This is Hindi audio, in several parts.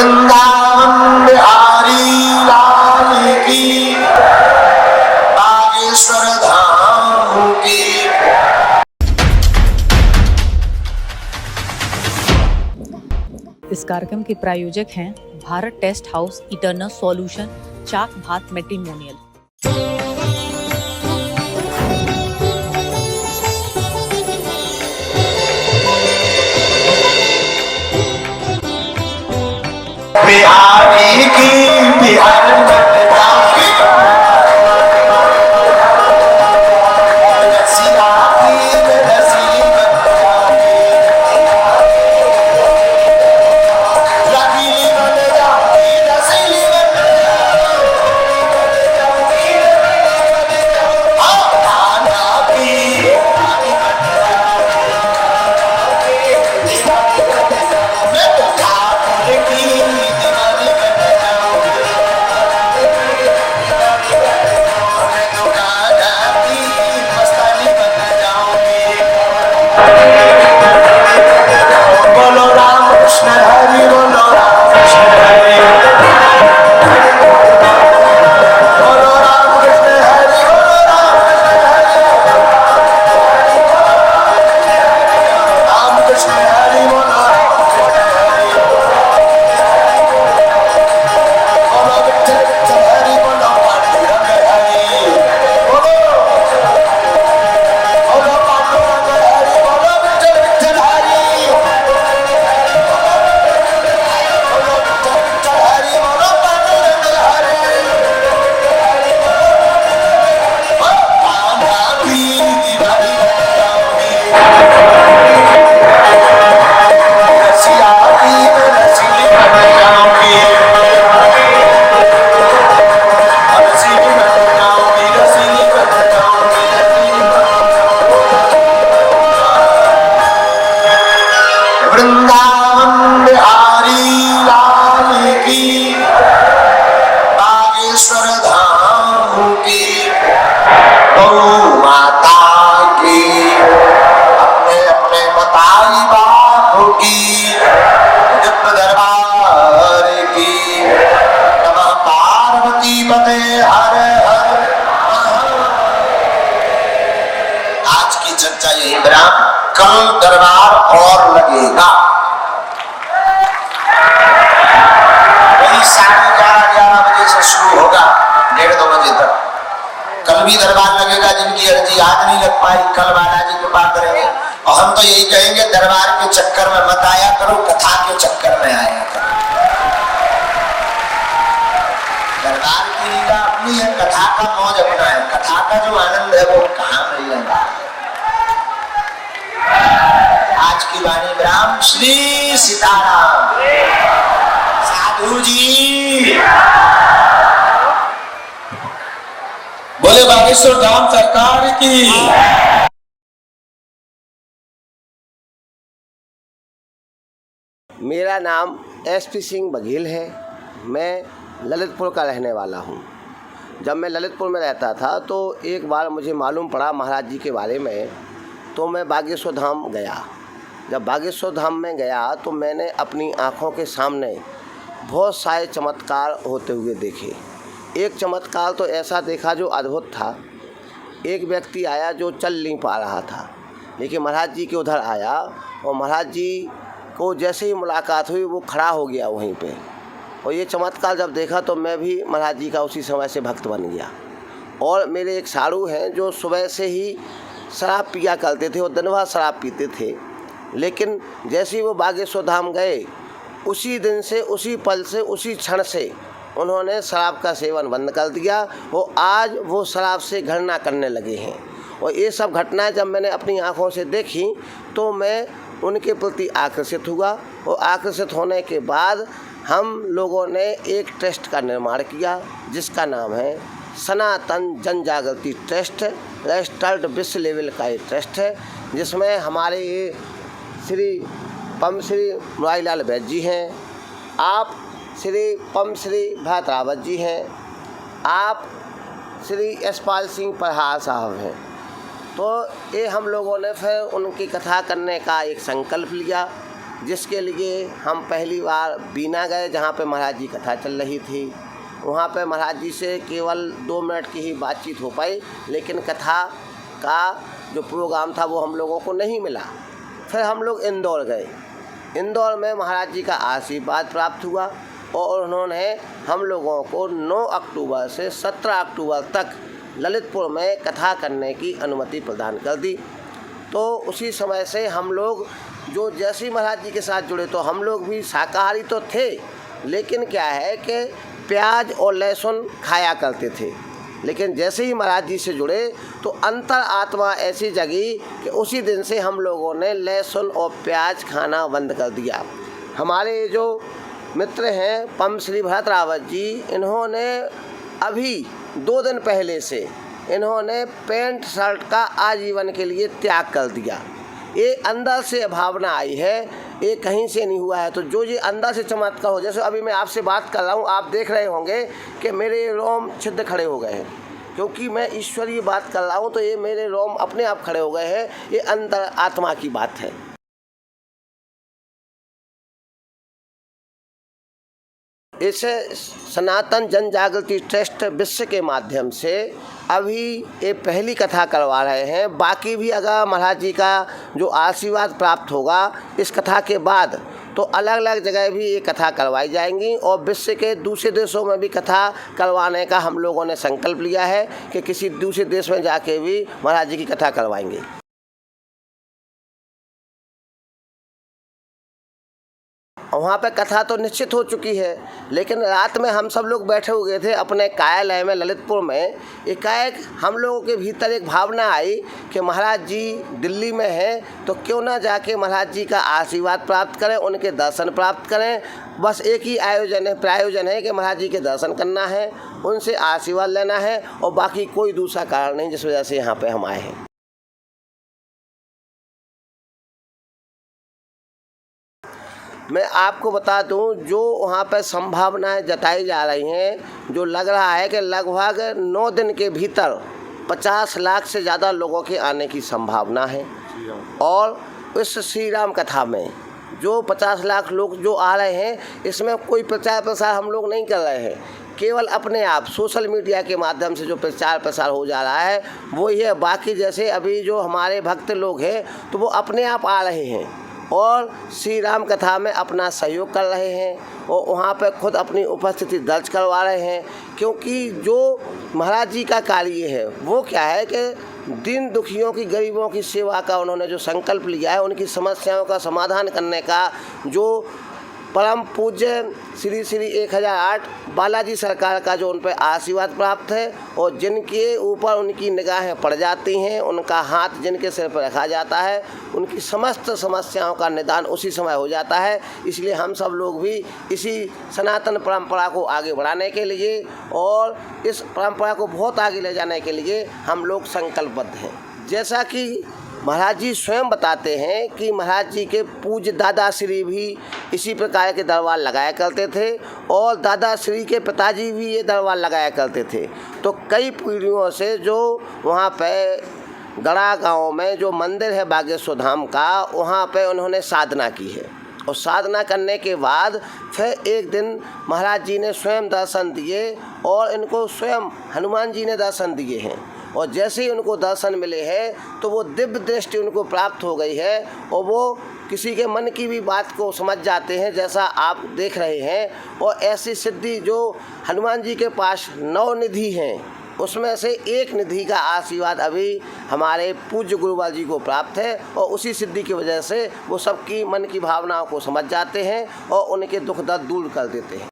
वृंदावन बिहारी लाल की, बागेश्वर धाम की। इस कार्यक्रम के प्रायोजक हैं Bharat Test House, Eternal Solution, चाक भात मैट्रिमोनियल। बिहारी की बिहार कल दरबार और लगेगा। वही 11:30 बजे से शुरू होगा, 1:30-2 बजे तक। कल भी दरबार लगेगा। जिनकी अर्जी आज नहीं लग पाई, कल बालाजी कृपा करेंगे। और हम तो यही कहेंगे, दरबार के चक्कर में मत आया करो, कथा के चक्कर में आया करो। दरबार की लीला अपनी है, कथा का मौज अपना है। कथा का जो आनंद है वो कहाँ मिलेगा। आज की वाणी ब्राह्म श्री सीताराम साधु जी बोले बागेश्वर धाम सरकार की। मेरा नाम SP सिंह बघेल है। मैं ललितपुर का रहने वाला हूँ। जब मैं ललितपुर में रहता था तो एक बार मुझे मालूम पड़ा महाराज जी के बारे में, तो मैं बागेश्वर धाम गया। जब बागेश्वर धाम में गया तो मैंने अपनी आँखों के सामने बहुत सारे चमत्कार होते हुए देखे। एक चमत्कार तो ऐसा देखा जो अद्भुत था। एक व्यक्ति आया जो चल नहीं पा रहा था, लेकिन महाराज जी के उधर आया और महाराज जी को जैसे ही मुलाकात हुई वो खड़ा हो गया वहीं पे। और ये चमत्कार जब देखा तो मैं भी महाराज जी का उसी समय से भक्त बन गया। और मेरे एक साधु हैं जो सुबह से ही शराब पिया करते थे और दिन भर शराब पीते थे, लेकिन जैसे ही वो बागेश्वर धाम गए उसी दिन से, उसी पल से, उसी क्षण से उन्होंने शराब का सेवन बंद कर दिया। और आज वो शराब से घृणा करने लगे हैं। और ये सब घटनाएं जब मैंने अपनी आँखों से देखी तो मैं उनके प्रति आकर्षित हुआ। और आकर्षित होने के बाद हम लोगों ने एक ट्रस्ट का निर्माण किया जिसका नाम है सनातन जन जागृति ट्रस्ट। रजिस्टर्ड विश्व लेवल का ये ट्रस्ट है, जिसमें हमारे श्री पम श्री मुरारीलाल वैद्य जी हैं, आप श्री पम श्री भरत रावत जी हैं, आप श्री यशपाल सिंह प्रहार साहब हैं। तो ये हम लोगों ने फिर उनकी कथा करने का एक संकल्प लिया जिसके लिए हम पहली बार बीना गए, जहाँ पे महाराज जी कथा चल रही थी। वहाँ पे महाराज जी से केवल 2 मिनट की ही बातचीत हो पाई, लेकिन कथा का जो प्रोग्राम था वो हम लोगों को नहीं मिला। फिर हम लोग इंदौर गए। इंदौर में महाराज जी का आशीर्वाद प्राप्त हुआ और उन्होंने हम लोगों को 9 अक्टूबर से 17 अक्टूबर तक ललितपुर में कथा करने की अनुमति प्रदान कर दी। तो उसी समय से हम लोग जो जैसे ही महाराज जी के साथ जुड़े तो हम लोग भी शाकाहारी तो थे, लेकिन क्या है कि प्याज और लहसुन खाया करते थे। लेकिन जैसे ही महाराज जी से जुड़े तो अंतर आत्मा ऐसी जगी कि उसी दिन से हम लोगों ने लहसुन और प्याज खाना बंद कर दिया। हमारे जो मित्र हैं पम श्री भरत रावत जी, इन्होंने अभी 2 दिन पहले से इन्होंने पैंट शर्ट का आजीवन के लिए त्याग कर दिया। ये अंदर से भावना आई है, ये कहीं से नहीं हुआ है। तो जो ये अंदर से चमत्कार हो, जैसे अभी मैं आपसे बात कर रहा हूँ, आप देख रहे होंगे कि मेरे रोम छिद्र खड़े हो गए हैं, क्योंकि मैं ईश्वरीय बात कर रहा हूँ। तो ये मेरे रोम अपने आप खड़े हो गए हैं, ये अंतर आत्मा की बात है। इस सनातन जन जागृति ट्रस्ट विश्व के माध्यम से अभी ये पहली कथा करवा रहे हैं। बाकी भी अगर महाराज जी का जो आशीर्वाद प्राप्त होगा इस कथा के बाद, तो अलग अलग जगह भी ये कथा करवाई जाएंगी और विश्व के दूसरे देशों में भी कथा करवाने का हम लोगों ने संकल्प लिया है कि किसी दूसरे देश में जाके भी महाराज जी की कथा करवाएंगे। वहाँ पे कथा तो निश्चित हो चुकी है, लेकिन रात में हम सब लोग बैठे हुए थे अपने कार्यालय में ललितपुर में। एकाएक हम लोगों के भीतर एक भावना आई कि महाराज जी दिल्ली में हैं, तो क्यों ना जाके महाराज जी का आशीर्वाद प्राप्त करें, उनके दर्शन प्राप्त करें। बस एक ही प्रायोजन है कि महाराज जी के दर्शन करना है, उनसे आशीर्वाद लेना है, और बाकी कोई दूसरा कारण नहीं जिस वजह से यहाँ पर हम आए हैं। मैं आपको बता दूं, जो वहाँ पर संभावनाएं जताई जा रही हैं, जो लग रहा है कि लगभग 9 दिन के भीतर 50 लाख से ज़्यादा लोगों के आने की संभावना है। और इस श्री राम कथा में जो 50 लाख लोग जो आ रहे हैं, इसमें कोई प्रचार प्रसार हम लोग नहीं कर रहे हैं। केवल अपने आप सोशल मीडिया के माध्यम से जो प्रचार प्रसार हो जा रहा है वो ये। बाकी जैसे अभी जो हमारे भक्त लोग हैं तो वो अपने आप आ रहे हैं और श्री राम कथा में अपना सहयोग कर रहे हैं और वहाँ पर खुद अपनी उपस्थिति दर्ज करवा रहे हैं। क्योंकि जो महाराज जी का कार्य है वो क्या है कि दीन दुखियों की, गरीबों की सेवा का उन्होंने जो संकल्प लिया है, उनकी समस्याओं का समाधान करने का जो परम पूज्य श्री श्री 1008 बालाजी सरकार का जो उन पर आशीर्वाद प्राप्त है, और जिनके ऊपर उनकी निगाहें पड़ जाती हैं, उनका हाथ जिनके सिर पर रखा जाता है, उनकी समस्त समस्याओं का निदान उसी समय हो जाता है। इसलिए हम सब लोग भी इसी सनातन परंपरा को आगे बढ़ाने के लिए और इस परंपरा को बहुत आगे ले जाने के लिए हम लोग संकल्पबद्ध हैं। जैसा कि महाराज जी स्वयं बताते हैं कि महाराज जी के पूज्य दादा श्री भी इसी प्रकार के दरबार लगाया करते थे और दादा श्री के पिताजी भी ये दरबार लगाया करते थे। तो कई पीढ़ियों से जो वहाँ पे गड़ा गांव में जो मंदिर है बागेश्वर धाम का, वहाँ पे उन्होंने साधना की है। और साधना करने के बाद फिर एक दिन महाराज जी ने स्वयं दर्शन दिए और इनको स्वयं हनुमान जी ने दर्शन दिए हैं। और जैसे ही उनको दर्शन मिले हैं तो वो दिव्य दृष्टि उनको प्राप्त हो गई है और वो किसी के मन की भी बात को समझ जाते हैं, जैसा आप देख रहे हैं। और ऐसी सिद्धि जो हनुमान जी के पास 9 निधि हैं, उसमें से एक निधि का आशीर्वाद अभी हमारे पूज्य गुरुवाल जी को प्राप्त है और उसी सिद्धि की वजह से वो सबकी मन की भावनाओं को समझ जाते हैं और उनके दुख दर्द दूर कर देते हैं।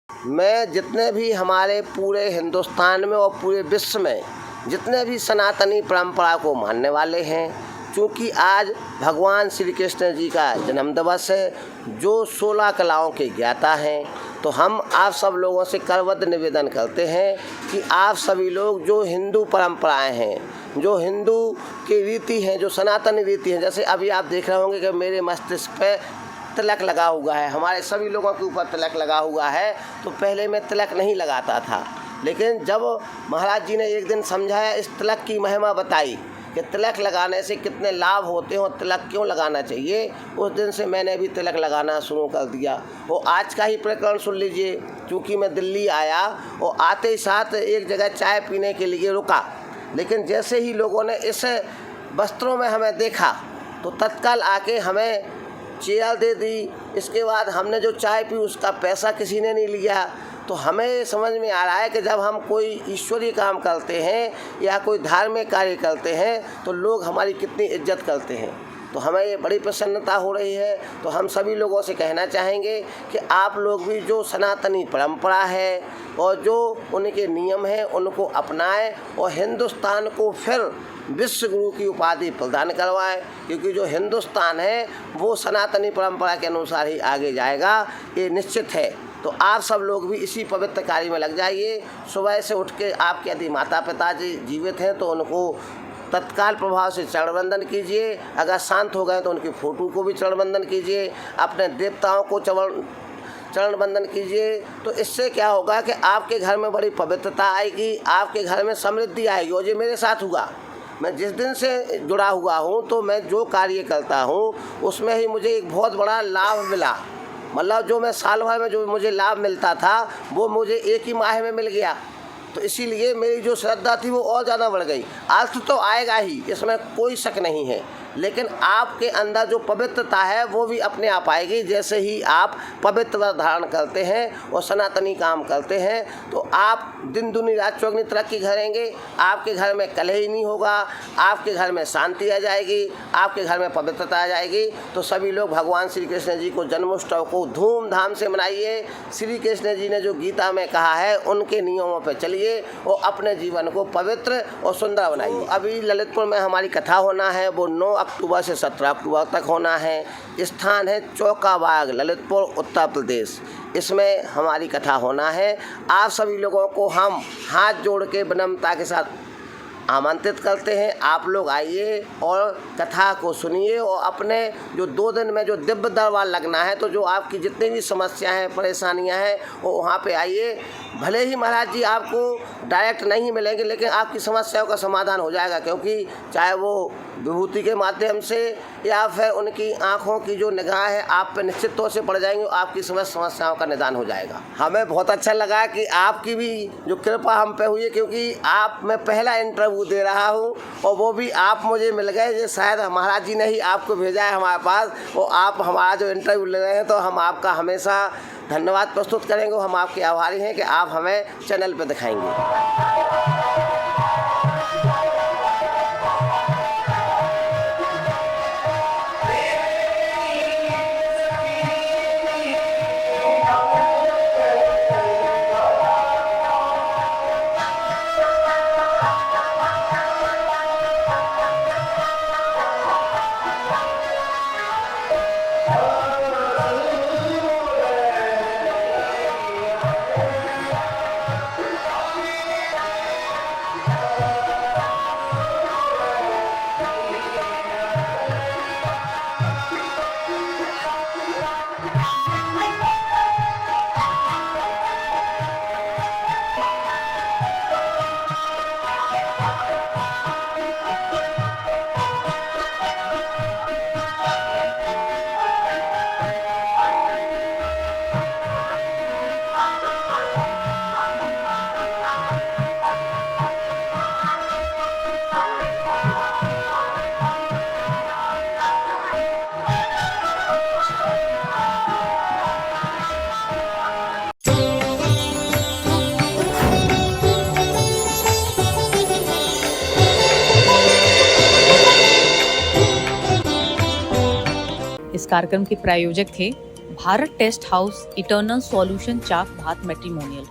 मैं जितने भी हमारे पूरे हिंदुस्तान में और पूरे विश्व में जितने भी सनातनी परंपरा को मानने वाले हैं, क्योंकि आज भगवान श्री कृष्ण जी का जन्म दिवस है, जो 16 कलाओं के ज्ञाता हैं, तो हम आप सब लोगों से करबद्ध निवेदन करते हैं कि आप सभी लोग जो हिंदू परंपराएं हैं, जो हिंदू की रीति हैं, जो सनातनी रीति हैं, जैसे अभी आप देख रहे होंगे कि मेरे मस्तिष्क पे तिलक लगा हुआ है, हमारे सभी लोगों के ऊपर तिलक लगा हुआ है। तो पहले मैं तिलक नहीं लगाता था, लेकिन जब महाराज जी ने एक दिन समझाया, इस तिलक की महिमा बताई कि तिलक लगाने से कितने लाभ होते हैं और तिलक क्यों लगाना चाहिए, उस दिन से मैंने भी तिलक लगाना शुरू कर दिया। वो आज का ही प्रकरण सुन लीजिए। क्योंकि मैं दिल्ली आया और आते ही साथ एक जगह चाय पीने के लिए रुका, लेकिन जैसे ही लोगों ने इस वस्त्रों में हमें देखा तो तत्काल आके हमें चेयर दे दी। इसके बाद हमने जो चाय पी उसका पैसा किसी ने नहीं लिया। तो हमें ये समझ में आ रहा है कि जब हम कोई ईश्वरीय काम करते हैं या कोई धार्मिक कार्य करते हैं तो लोग हमारी कितनी इज्जत करते हैं। तो हमें ये बड़ी प्रसन्नता हो रही है। तो हम सभी लोगों से कहना चाहेंगे कि आप लोग भी जो सनातनी परंपरा है और जो उनके नियम हैं उनको अपनाएं और हिंदुस्तान को फिर विश्व गुरु की उपाधि प्रदान करवाएं, क्योंकि जो हिंदुस्तान है वो सनातनी परंपरा के अनुसार ही आगे जाएगा, ये निश्चित है। तो आप सब लोग भी इसी पवित्र कार्य में लग जाइए। सुबह से उठ के आपके यदि माता पिता जी जीवित हैं तो उनको तत्काल प्रभाव से चरण वंदन कीजिए। अगर शांत हो गए तो उनकी फ़ोटो को भी चरण वंदन कीजिए। अपने देवताओं को चरण वंदन कीजिए। तो इससे क्या होगा कि आपके घर में बड़ी पवित्रता आएगी, आपके घर में समृद्धि आएगी। और ये मेरे साथ हुआ। मैं जिस दिन से जुड़ा हुआ हूँ तो मैं जो कार्य करता हूँ उसमें ही मुझे एक बहुत बड़ा लाभ मिला। मतलब जो मैं साल भर में जो मुझे लाभ मिलता था वो मुझे एक ही माह में मिल गया। तो इसीलिए मेरी जो श्रद्धा थी वो और ज़्यादा बढ़ गई। अर्थ तो आएगा ही, इसमें कोई शक नहीं है, लेकिन आपके अंदर जो पवित्रता है वो भी अपने आप आएगी। जैसे ही आप पवित्र वस्त्र धारण करते हैं और सनातनी काम करते हैं तो आप दिन दुनी रात चौगनी तरक्की करेंगे। आपके घर में कलह ही नहीं होगा, आपके घर में शांति आ जाएगी, आपके घर में पवित्रता आ जाएगी। तो सभी लोग भगवान श्री कृष्ण जी को जन्मोत्सव को धूमधाम से मनाइए। श्री कृष्ण जी ने जो गीता में कहा है उनके नियमों पर चलिए और अपने जीवन को पवित्र और सुंदर बनाइए। अभी ललितपुर में हमारी कथा होना है, वो 9 अक्टूबर से 17 अक्टूबर तक होना है। स्थान है चौका बाग, ललितपुर, उत्तर प्रदेश। इसमें हमारी कथा होना है। आप सभी लोगों को हम हाथ जोड़ के विनम्रता के साथ आमंत्रित करते हैं। आप लोग आइए और कथा को सुनिए और अपने जो 2 दिन में जो दिव्य दरबार लगना है तो जो आपकी जितनी भी समस्याएं हैं, परेशानियां हैं वो वहाँ पे आइए। भले ही महाराज जी आपको डायरेक्ट नहीं मिलेंगे लेकिन आपकी समस्याओं का समाधान हो जाएगा, क्योंकि चाहे वो विभूति के माध्यम से या फिर उनकी आँखों की जो निगाह है आप पे निश्चित तौर से पड़ जाएंगे, आपकी समस्याओं का निदान हो जाएगा। हमें बहुत अच्छा लगा कि आपकी भी जो कृपा हम पे हुई है, क्योंकि आप मैं पहला इंटरव्यू दे रहा हूँ और वो भी आप मुझे मिल गए। ये शायद महाराज जी ने ही आपको भेजा है हमारे पास और आप हमारा जो इंटरव्यू ले रहे हैं, तो हम आपका हमेशा धन्यवाद प्रस्तुत करेंगे। हम आपके आभारी हैं कि आप हमें चैनल पर दिखाएंगे। इस कार्यक्रम के प्रायोजक थे Bharat Test House Eternal Solution चाक भात मैट्रिमोनियल।